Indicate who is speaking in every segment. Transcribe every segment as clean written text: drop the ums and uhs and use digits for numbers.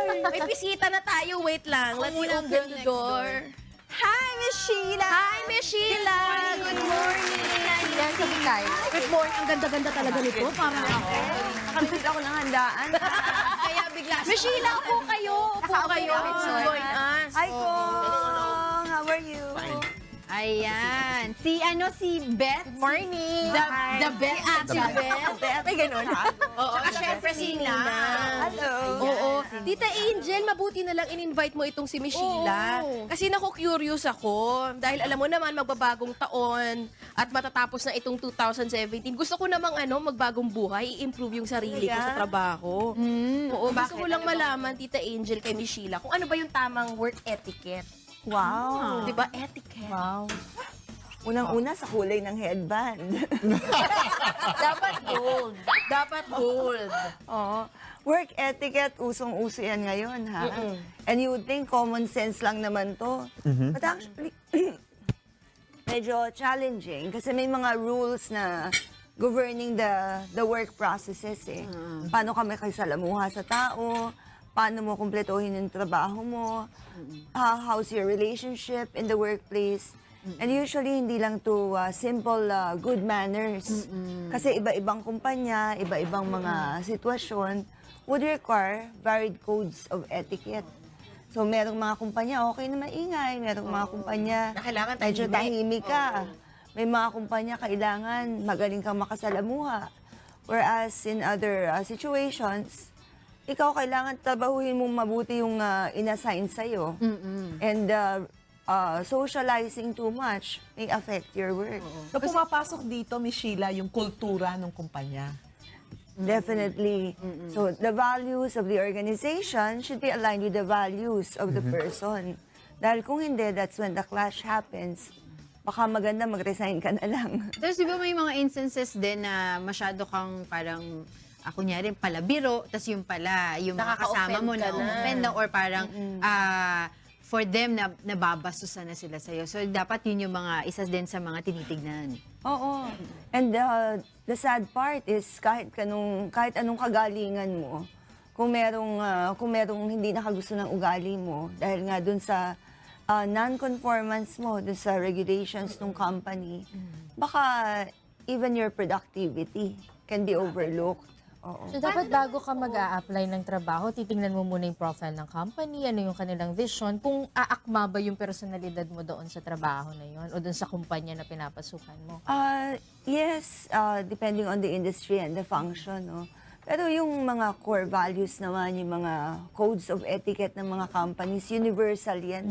Speaker 1: May bisita na tayo. Wait lang. Let me open the door.
Speaker 2: Hi, Ms. Sheila!
Speaker 1: Hi, Ms. Sheila! Good morning!
Speaker 2: Yan, sabi tayo.
Speaker 1: Good morning. Ang ganda-ganda talaga nito. Parang ako.
Speaker 2: Nakabigit ako ng handaan.
Speaker 1: Kaya bigla siya. Ms. Sheila, upo kayo. Upo kayo. Join us.
Speaker 2: Hi, Kong! How are you?
Speaker 3: Ayan. Si Beth.
Speaker 1: Good morning.
Speaker 3: The Beth.
Speaker 1: Si Beth.
Speaker 2: May ganun, ha?
Speaker 1: Oo. At syempre si Nina.
Speaker 2: Hello.
Speaker 1: Oo. Tita Angel, mabuti na lang in-invite mo itong si Ms. Sheila. Kasi naku-curious ako. Dahil alam mo naman, magbabagong taon at matatapos na itong 2017. Gusto ko namang magbagong buhay, i-improve yung sarili ko sa trabaho. Oo, gusto ko lang malaman, Tita Angel, kay Ms. Sheila, kung ano ba yung tamang work etiquette.
Speaker 2: Wow.
Speaker 1: Di ba? Etiquette.
Speaker 2: Wow. Unang-una sa kulay ng headband.
Speaker 1: Dapat gold. Dapat gold.
Speaker 2: Oo. Work etiquette, usong-uso yan ngayon, ha? And you would think common sense lang naman to. But actually, medyo challenging kasi may mga rules na governing the work processes eh. Paano ka makisalamuha sa tao, paano mo kumpletuhin yung trabaho mo, how's your relationship in the workplace. And usually, hindi lang to simple good manners. Kasi iba-ibang kumpanya, iba-ibang mga sitwasyon would require varied codes of etiquette. So, merong mga kumpanya, okay na maingay. Merong mga kumpanya,
Speaker 1: Na kailangan
Speaker 2: medyo
Speaker 1: tahimik.
Speaker 2: tahimik ka. May mga kumpanya, kailangan magaling kang makasalamuha. Whereas in other situations, ikaw kailangan trabahuhin mong mabuti yung inassign sa'yo. And socializing too much may affect your work.
Speaker 4: So pumapasok dito, Ms. Sheila, yung kultura ng kumpanya.
Speaker 2: Definitely. So the values of the organization should be aligned with the values of the person. Dahil kung hindi, that's when the clash happens. Baka maganda mag-resign ka na lang.
Speaker 3: Tapos di ba may mga instances din na masyado kang parang, kunyari, palabiro, tapos yung pala, yung mga kasama mo na offend na, or parang, for them, na nababastusan na sila sa'yo. So, dapat yun yung mga isa din sa mga tinitignan.
Speaker 2: Oo. And the sad part is kahit anong kagalingan mo, kung merong hindi nakagusto ng ugali mo, dahil nga dun sa non-conformance mo, dun sa regulations ng company, baka even your productivity can be overlooked. Oo.
Speaker 5: So, dapat bago ka mag-a-apply ng trabaho, titingnan mo muna yung profile ng company, ano yung kanilang vision, kung aakma ba yung personalidad mo doon sa trabaho na yun o doon sa kumpanya na pinapasukan mo.
Speaker 2: Yes, depending on the industry and the function. No? Pero yung mga core values naman, yung mga codes of etiquette ng mga companies, universal yan.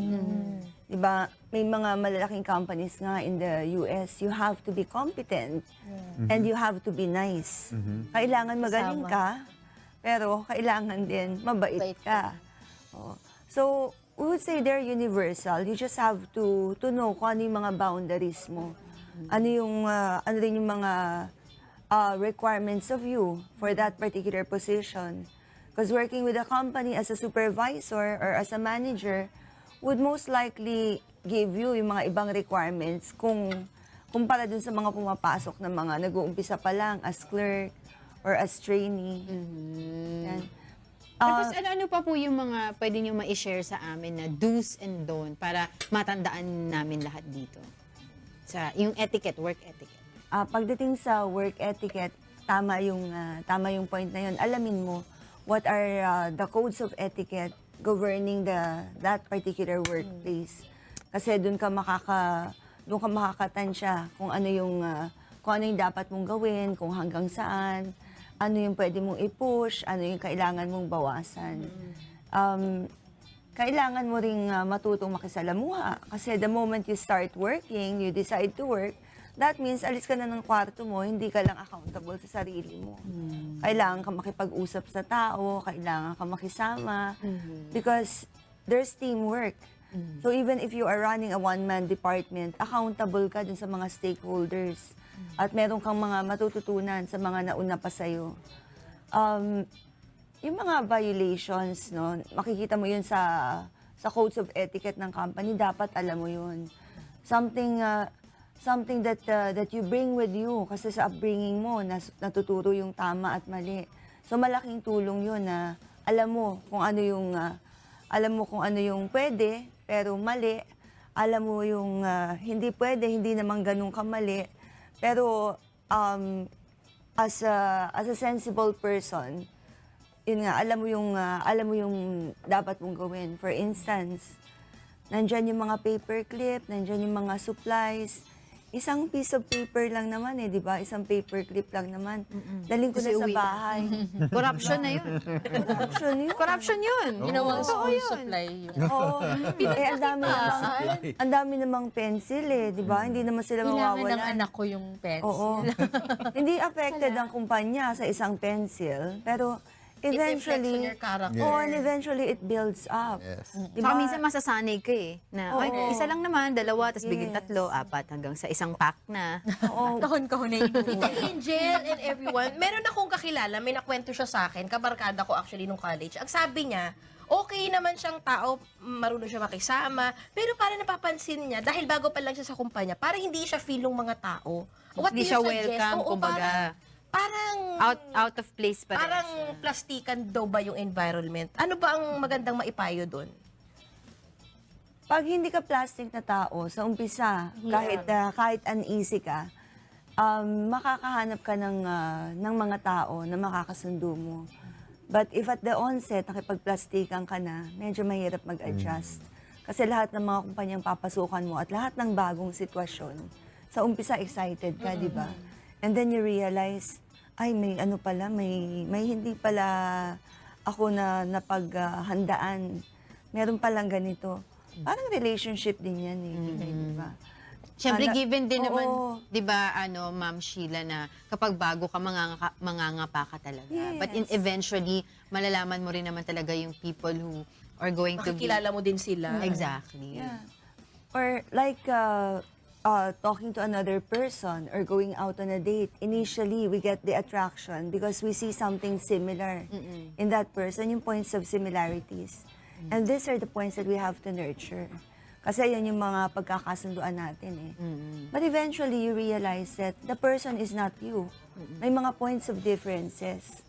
Speaker 2: Diba? May mga malalaking companies nga in the US, you have to be competent and you have to be nice. Kailangan magaling ka, pero kailangan din mabait ka. Oh. So, we would say they're universal. You just have to know kung ano yung mga boundaries mo. Ano rin yung mga requirements of you for that particular position. Because working with a company as a supervisor or as a manager would most likely give you yung mga ibang requirements kumpara dun sa mga pumapasok na mga nag-uumpisa pa lang as clerk or as trainee. Yan.
Speaker 3: Tapos ano pa po yung mga pwede nyo ma-share sa amin na do's and don't para matandaan namin lahat dito? Sa yung etiquette, work etiquette.
Speaker 2: Pagdating sa work etiquette, tama yung point na yun. Alamin mo what are the codes of etiquette governing that particular workplace. Kasi doon ka makakatansya kung ano yung dapat mong gawin, kung hanggang saan, ano yung pwede mong i-push, ano yung kailangan mong bawasan. Kailangan mo ring matutong makisalamuha. Kasi the moment you start working, you decide to work, that means alis ka na ng kwarto mo, hindi ka lang accountable sa sarili mo. Kailangan ka makipag-usap sa tao, kailangan ka makisama, because there's teamwork. So even if you are running a one-man department, accountable ka dun sa mga stakeholders. At meron kang mga matututunan sa mga nauna pa sa'yo. Yung mga violations, no, makikita mo yun sa codes of etiquette ng company, dapat alam mo yun. Something that you bring with you kasi sa upbringing mo, natuturo yung tama at mali. So malaking tulong yun na alam mo kung ano yung pwede pero mali. Alam mo yung hindi pwede, hindi naman ganun kamali. Pero as a sensible person, yun nga, alam mo yung dapat mong gawin. For instance, nandyan yung mga paperclip, nandyan yung mga supplies. Isang piece of paper lang naman di ba? Isang paperclip lang naman. Daling ko
Speaker 3: Kasi
Speaker 2: na sa
Speaker 3: uwi ka.
Speaker 2: bahay.
Speaker 3: Corruption na yun.
Speaker 2: Corruption yun.
Speaker 3: Corruption yun.
Speaker 5: Ginawang
Speaker 3: Totoo
Speaker 5: school
Speaker 3: yun.
Speaker 5: supply yun.
Speaker 2: Oo. Ang dami namang pencil di ba? Hindi naman sila
Speaker 5: Kailangan ng
Speaker 2: mawawalan.
Speaker 5: anak ko yung pencil.
Speaker 2: Oo. Hindi affected ang kumpanya sa isang pencil, pero eventually,
Speaker 1: It reflects on your character.
Speaker 2: and eventually it builds up.
Speaker 6: Yes.
Speaker 3: Saka minsan masasanay ka na, ay,
Speaker 2: Oo.
Speaker 3: isa lang naman, dalawa, tapos biging
Speaker 2: Yes.
Speaker 3: 3, 4, hanggang sa isang pack na.
Speaker 2: Oo.
Speaker 5: Kahon-kahon na
Speaker 1: Tita
Speaker 5: inuwi.
Speaker 1: Angel and everyone, meron akong kakilala, may nakwento siya sa akin, kabarkada ko actually nung college. Ang sabi niya, okay naman siyang tao, marunong siya makisama, pero para napapansin niya, dahil bago pa lang siya sa kumpanya, para hindi siya feel ng mga tao. What
Speaker 3: Hindi
Speaker 1: do you
Speaker 3: siya
Speaker 1: suggest?
Speaker 3: welcome,
Speaker 1: Oo,
Speaker 3: kumbaga.
Speaker 1: Parang
Speaker 3: Out of place pa rin
Speaker 1: parang
Speaker 3: siya.
Speaker 1: plastikan daw ba yung environment? Ano ba ang magandang maipayo doon?
Speaker 2: Pag hindi ka plastic na tao, sa umpisa, kahit uneasy ka, makakahanap ka ng mga tao na makakasundo mo. But if at the onset, nakipagplastikan ka na, medyo mahirap mag-adjust. Kasi lahat ng mga kumpanyang papasukan mo at lahat ng bagong sitwasyon, sa umpisa excited ka, di ba? And then you realize, ay, may ano pala, may hindi pala ako na napaghandaan. Meron palang ganito. Parang relationship din yan di ba?
Speaker 3: Siyempre,
Speaker 2: Ala-
Speaker 3: given din
Speaker 2: Oo.
Speaker 3: naman, di ba, Ma'am Sheila, na kapag bago ka, mangangapa ka talaga.
Speaker 2: Yes.
Speaker 3: But eventually, malalaman mo rin naman talaga yung people who are going to be...
Speaker 1: Makikilala mo din sila.
Speaker 3: Exactly.
Speaker 2: Yeah. Or like talking to another person or going out on a date, initially we get the attraction because we see something similar in that person, yung points of similarities. And these are the points that we have to nurture. Kasi yan yung mga pagkakasunduan natin But eventually you realize that the person is not you. May mga points of differences.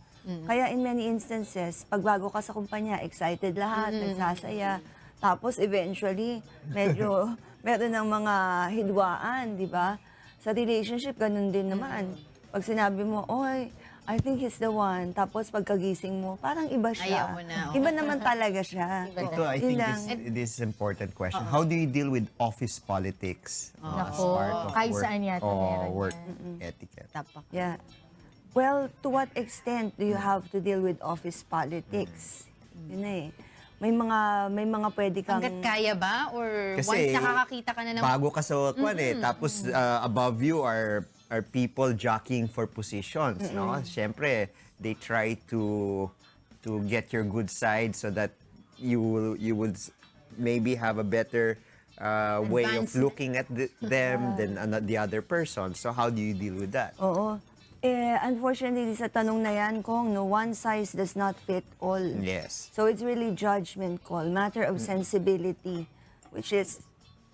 Speaker 2: Kaya in many instances, pag bago ka sa kumpanya, excited lahat, nagsasaya. Tapos eventually, medyo meron ng mga hidwaan, di ba? Sa relationship, ganun din naman. Pag sinabi mo, oy, I think he's the one. Tapos pagkagising mo, parang iba siya.
Speaker 3: Ayaw mo na,
Speaker 2: Iba naman talaga siya.
Speaker 6: Ito, I
Speaker 2: Yun
Speaker 6: think
Speaker 2: lang.
Speaker 6: this is an important question. How do you deal with office politics as
Speaker 5: Nako,
Speaker 6: part of
Speaker 5: kahit
Speaker 6: work,
Speaker 5: saan yata meron
Speaker 6: work etiquette?
Speaker 3: Tapak.
Speaker 2: Yeah. Well, to what extent do you have to deal with office politics? Yun na May mga pwede kang...
Speaker 3: Hanggat kaya ba? Or once
Speaker 6: Kasi
Speaker 3: nakakakita ka na ng...
Speaker 6: bago ka sa kwan tapos above you are people jockeying for positions, no? Siyempre, they try to get your good side so that you would maybe have a better way of
Speaker 3: Advancement.
Speaker 6: looking at them than the other person. So how do you deal with that?
Speaker 2: Oo. Unfortunately, sa tanong na yan, Kong, no, one size does not fit all.
Speaker 6: Yes.
Speaker 2: So it's really judgment call, matter of sensibility, which is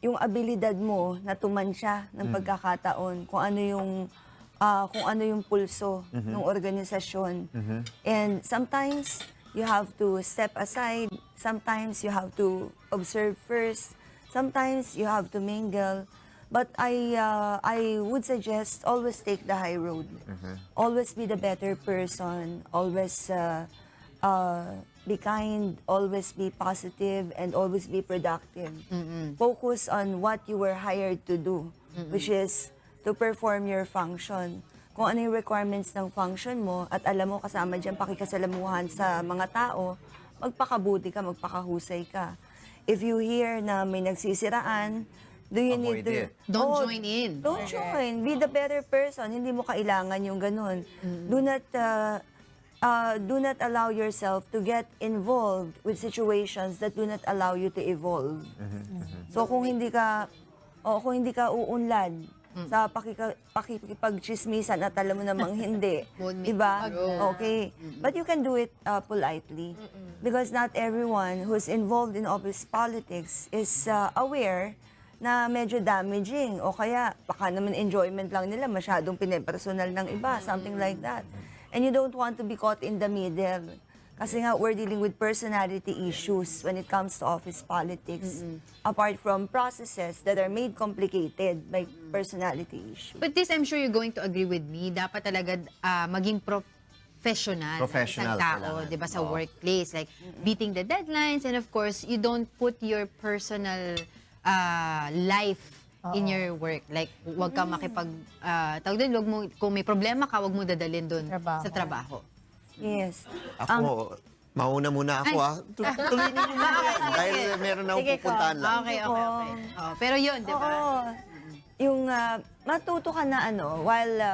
Speaker 2: yung abilidad mo na tumansya ng pagkakataon, kung ano yung pulso ng organisasyon. And sometimes you have to step aside, sometimes you have to observe first, sometimes you have to mingle. But I would suggest always take the high road. Always be the better person. Always be kind. Always be positive, and always be productive. Focus on what you were hired to do, which is to perform your function. Kung ano yung requirements ng function mo at alam mo kasama dyan pakikasalamuhan sa mga tao, magpakabuti ka, magpakahusay ka. If you hear na may nagsisiraan, do you need
Speaker 6: Avoid
Speaker 2: to...
Speaker 6: it.
Speaker 3: Don't join in.
Speaker 2: Don't join. Be the better person. Hindi mo kailangan yung ganun. Do not allow yourself to get involved with situations that do not allow you to evolve. So kung hindi ka uunlad sa pakikipagchismisan at alam mo namang hindi,
Speaker 3: Won't make
Speaker 2: diba?
Speaker 3: you grow.
Speaker 2: Okay. But you can do it politely. Because not everyone who's involved in office politics is aware na medyo damaging o kaya baka naman enjoyment lang nila, masyadong pinepersonal ng iba, something like that. And you don't want to be caught in the middle. Kasi nga, we're dealing with personality issues when it comes to office politics. Apart from processes that are made complicated by personality issues.
Speaker 3: But this, I'm sure you're going to agree with me, dapat talaga maging professional ang isang
Speaker 6: Professional
Speaker 3: tao,
Speaker 6: kailangan.
Speaker 3: di ba, sa
Speaker 6: Oo.
Speaker 3: workplace. Like, beating the deadlines, and of course, you don't put your personal life in your work. Like, wag ka makipag, tawag doon, wag mo, kung may problema ka, wag mo dadalhin doon
Speaker 5: Trabaho.
Speaker 3: sa trabaho.
Speaker 2: Yes.
Speaker 6: Ako, mauna muna ako Tuloy niyo muna yan. Dahil meron akong
Speaker 2: Sige,
Speaker 6: pupuntahan lang.
Speaker 3: Okay. Oh, pero yun, di ba?
Speaker 2: Oo. Yung matuto ka na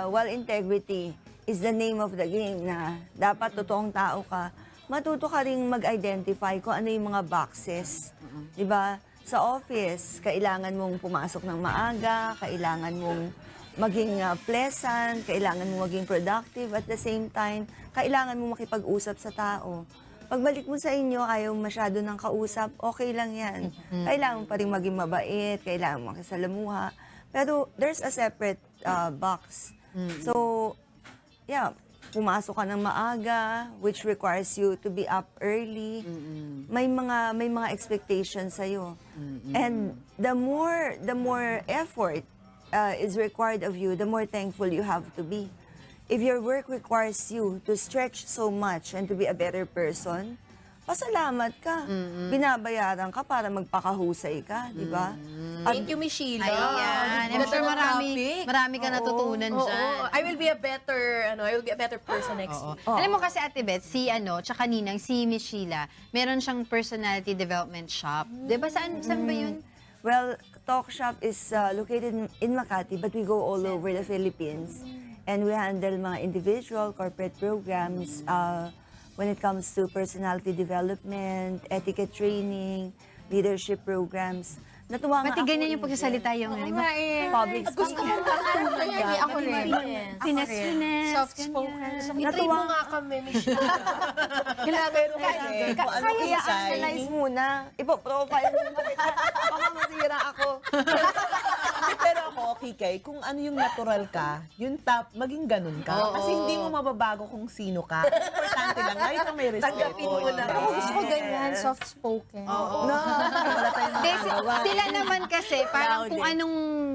Speaker 2: while integrity is the name of the game na dapat totoong tao ka, matuto ka ring mag-identify kung ano yung mga boxes. Di ba? Sa office, kailangan mong pumasok ng maaga, kailangan mong maging pleasant, kailangan mong maging productive, at the same time, kailangan mong makipag-usap sa tao. Pagbalik mo sa inyo, ayaw masyado ng kausap, okay lang yan. Kailangan mo pa rin maging mabait, kailangan mo makisalamuha. Pero there's a separate box. So, yeah, pumasok ka ng maaga, which requires you to be up early. May mga expectations sa'yo. And the more effort is required of you, the more thankful you have to be. If your work requires you to stretch so much and to be a better person, pasalamat ka. Binabayaran ka para magpakahusay ka, di ba?
Speaker 1: Thank you, Ms. Sheila.
Speaker 3: Ayan. I'm
Speaker 1: Ganda
Speaker 3: sure
Speaker 1: ng
Speaker 3: marami
Speaker 1: topic.
Speaker 3: ka natutunan
Speaker 1: Oo,
Speaker 3: dyan.
Speaker 1: I will be a better person next
Speaker 3: Oo.
Speaker 1: week.
Speaker 3: Alam mo kasi, Ate Beth, tsaka Ninang, si Ms. Sheila, meron siyang personality development shop. Di ba? Saan ba yun?
Speaker 2: Well, TalkShop is located in Makati, but we go all over the Philippines. And we handle mga individual, corporate programs when it comes to personality development, etiquette training, leadership programs. Natuwa nga
Speaker 3: Pati
Speaker 2: ako
Speaker 3: ganyan yung
Speaker 2: eh.
Speaker 3: pagsasalita yung
Speaker 2: Public
Speaker 1: Gusto
Speaker 2: speaking.
Speaker 1: ko
Speaker 5: Ako rin.
Speaker 3: finesse.
Speaker 5: Soft-spoken.
Speaker 1: I-train mo nga kami, Ms. Sheila. Kailangan mo
Speaker 4: Kasi kung ano
Speaker 2: Kaya
Speaker 4: insight,
Speaker 2: analyze muna. Ipo-profile mo na kita. Baka masira ako.
Speaker 4: pero ako, Kikay, kung ano yung natural ka, yung maging ganun ka.
Speaker 3: Oo.
Speaker 4: Kasi hindi mo mababago kung sino ka. Importante lang, lagi kang may respeto.
Speaker 1: Tanggapin mo na.
Speaker 4: Diba?
Speaker 5: Gusto ko ganyan, soft-spoken.
Speaker 3: Oo.
Speaker 4: Wala tayong
Speaker 3: Hindi,
Speaker 4: magagawa.
Speaker 3: sila naman kasi, parang kung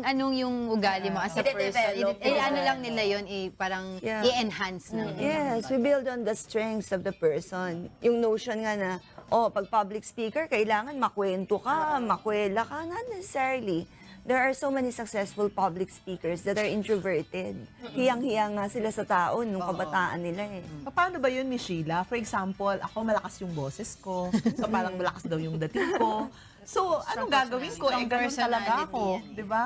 Speaker 3: anong yung ugali mo as a person,
Speaker 1: I-develop.
Speaker 3: ano lang nila yun, parang
Speaker 2: Yeah.
Speaker 3: i-enhance lang.
Speaker 2: Yes, we build on the strengths of the person. Yung notion nga na, pag public speaker, kailangan makwento ka, makwela ka. Not necessarily. There are so many successful public speakers that are introverted. Hiyang-hiya nga sila sa tao nung kabataan nila eh.
Speaker 4: Paano ba yun, Ms. Sheila? For example, ako malakas yung boses ko. So parang malakas daw yung dating ko. So, anong gagawin ko?
Speaker 3: Strong
Speaker 4: Ganun talaga
Speaker 3: personality
Speaker 4: ako.
Speaker 3: yan.
Speaker 4: Di ba?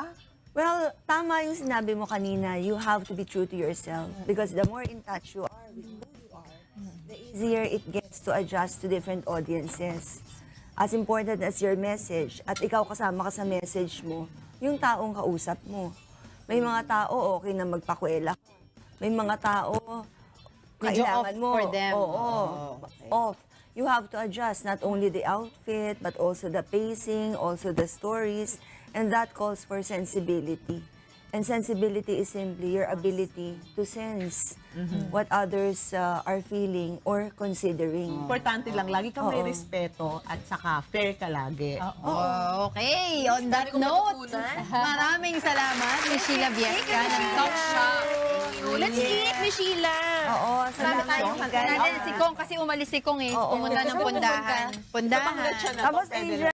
Speaker 2: Well, tama yung sinabi mo kanina. You have to be true to yourself. Because the more in touch you are with who you are, the easier it gets to adjust to different audiences. As important as your message, at ikaw kasama ka sa message mo, yung taong kausap mo. May mga tao okay na magpakwela. May mga tao
Speaker 3: Medyo
Speaker 2: kailangan
Speaker 3: off
Speaker 2: mo.
Speaker 3: for them.
Speaker 2: Oo, off. You have to adjust not only the outfit, but also the pacing, also the stories, and that calls for sensibility. And sensibility is simply your ability to sense what others are feeling or considering.
Speaker 4: Importante lang, lagi kang may respeto at saka fair ka lagi.
Speaker 3: Okay, on that note, maraming salamat, Ms. Sheila Viesca ng TalkShop.
Speaker 1: Let's eat, Ms. Sheila.
Speaker 2: Oo, salamat
Speaker 3: Tayo,
Speaker 2: po.
Speaker 3: si Kong kasi umalis si Kong eh.
Speaker 2: Oo.
Speaker 3: Pumunta ng pundahan. Pundahan.
Speaker 2: Tapos, Adrian,